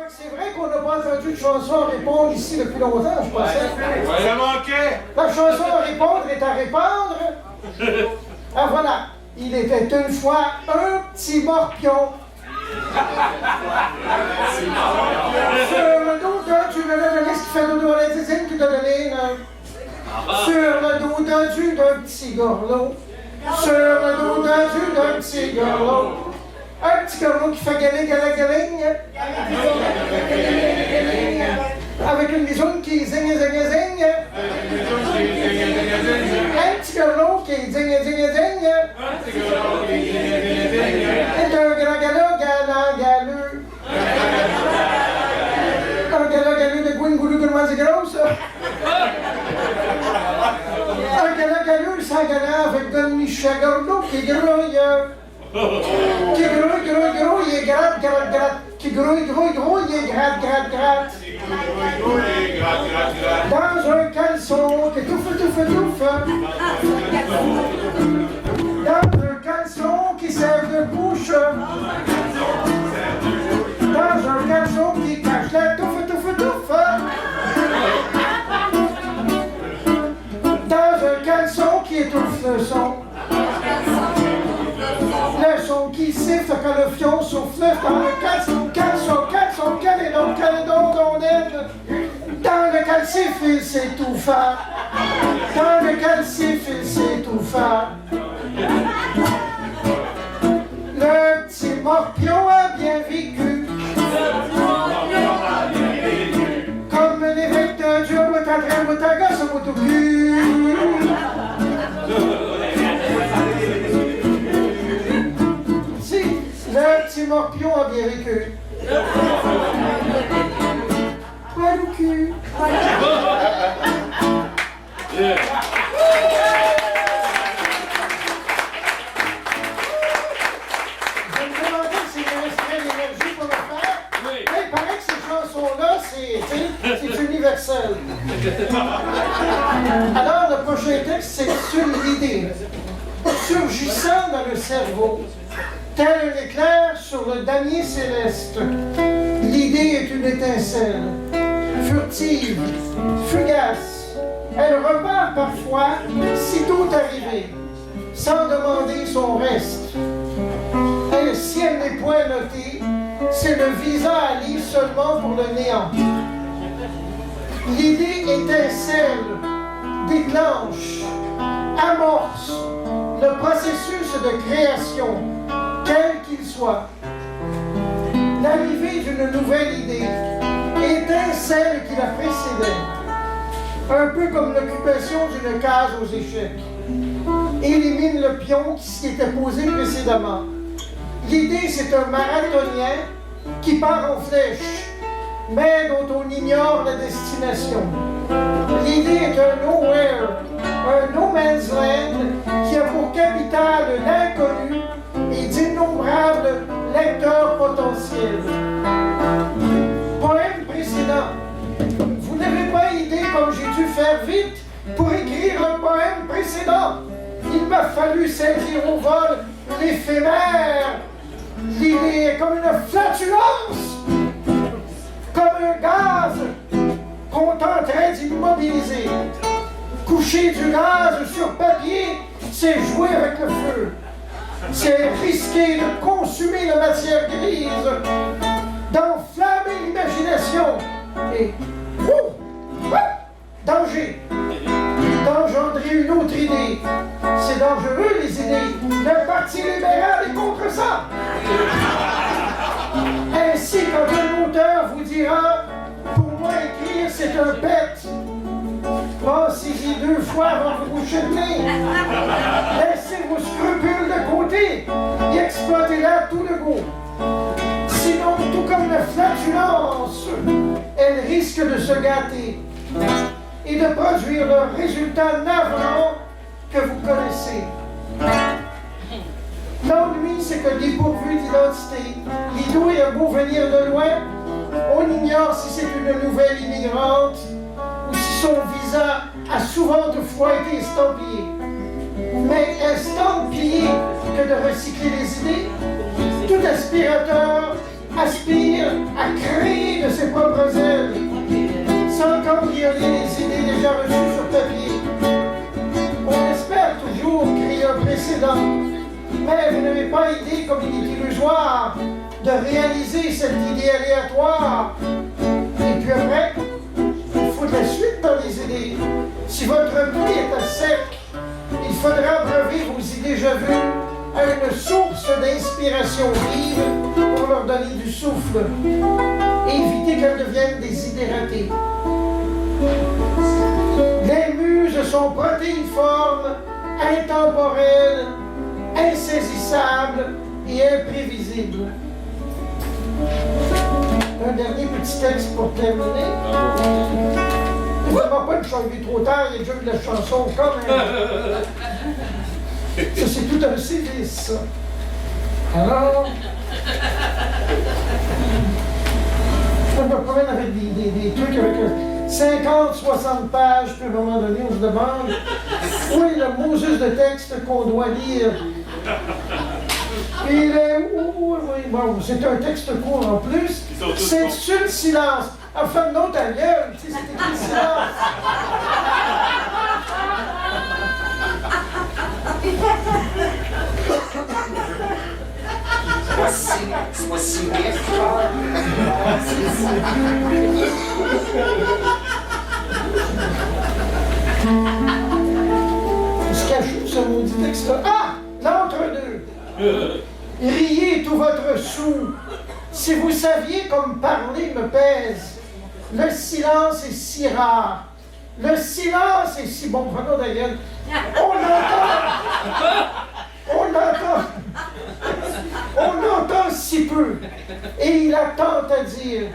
C'est vrai qu'on n'a pas entendu de chanson à répondre ici depuis longtemps, je pensais. Ouais, ça manquait. La chanson à répondre est à répandre. Ah voilà. Il était une fois un petit morpion. Sur le dos d'un, tu me donnes le liste qui fait dodo à la zizine qui t'a donné sur le dos d'un petit gorlot. Sur le dos d'un petit gorlot. Un petit gorlot qui fait galing. Avec une bisoune qui zigne. Un petit gorlot qui zigne. Et un grand galeux. Un galeux de Gwingoulou de Moisigros. Un galeux sans galant avec Don Michel Gorlot qui grouille. Qui grouille, il gratte. Qui grouille, il gratte. Dans un caleçon qui touffe. Dans un caleçon qui sert de bouche. Dans un caleçon qui cache la touffe. Dans un caleçon qui étouffe le son. Le son qui siffle quand le fion souffle dans le caleçon, quel est donc ton aide? Dans le calcif, il s'étouffa. Dans le calcif, il s'étouffa. Le petit morpion a bien vécu. Comme l'évêque de Dieu, ta gosse, au cul. Le petit morpion a bien vécu. Poil au cul. Je me demandais s'il me resterait l'énergie pour le faire. Mais il paraît que ces chansons-là, c'est universel. Alors, le prochain texte, c'est sur l'idée. Surgissant dans le cerveau, tel un éclair sur le damier céleste, l'idée est une étincelle, furtive, fugace. Elle repart parfois, sitôt arrivée, sans demander son reste. Et si elle n'est point notée, c'est le visa à lire seulement pour le néant. L'idée étincelle, déclenche, amorce le processus de création, quel qu'il soit. L'arrivée d'une nouvelle idée éteint celle qui la précédait, un peu comme l'occupation d'une case aux échecs. Élimine le pion qui s'y était posé précédemment. L'idée, c'est un marathonien qui part en flèche, mais dont on ignore la destination. L'idée est un nowhere, un no man's land qui a pour capitale l'inconnu et d'innombrables lecteurs potentiels. Poème précédent. Vous n'avez pas idée comme j'ai dû faire vite pour écrire le poème précédent. Il m'a fallu saisir au vol l'éphémère. L'idée est comme une flatulence, comme un gaz qu'on tenterait d'immobiliser. Coucher du gaz sur papier, c'est jouer avec le feu. C'est risquer de consumer la matière grise, d'enflammer l'imagination et danger, d'engendrer une autre idée. C'est dangereux, les idées. Le Parti libéral est contre ça. Ainsi, quand un auteur vous dira « Pour moi, écrire, c'est un pet », pensez-y 2 fois avant de vous boucher le nez. Laissez vos scrupules de côté et exploitez-la tout de go. Sinon, tout comme la flatulence, elle risque de se gâter et de produire le résultat navrant que vous connaissez. L'ennui, c'est que dépourvu d'identité, l'idouille a beau venir de loin, on ignore si c'est une nouvelle immigrante ou si son visa a souvent de fois été estampillé. Mais estampillé que de recycler les idées, tout aspirateur aspire à créer mais vous n'avez pas idée comme il est illusoire de réaliser cette idée aléatoire. Et puis après, il faut de la suite dans les idées. Si votre pluie est à sec, il faudra abreuver vos idées déjà vues à une source d'inspiration vive pour leur donner du souffle et éviter qu'elles deviennent des idées ratées. Les muses sont protéiformes, intemporelles, insaisissables et imprévisibles. Un dernier petit texte pour terminer. Il ne va pas de chanter trop tard, il y a déjà eu de la chanson quand même. Ça, c'est tout un service, ça. Alors, je me promène avec des trucs avec 50, 60 pages, puis à un moment donné, on se demande où est le mot juste de texte qu'on doit lire. Et bon, c'est un texte court en plus. C'est une silence. Enfin, non, ta gueule, tu sais, c'est écrit silence. Voici Se cache où ce maudit texte-là? Ah! L'entre-deux. Riez tout votre sou. Si vous saviez comme parler me pèse. Le silence est si rare. Le silence est si bon. Pardon, d'ailleurs. On entend si peu. Et il a tant à dire.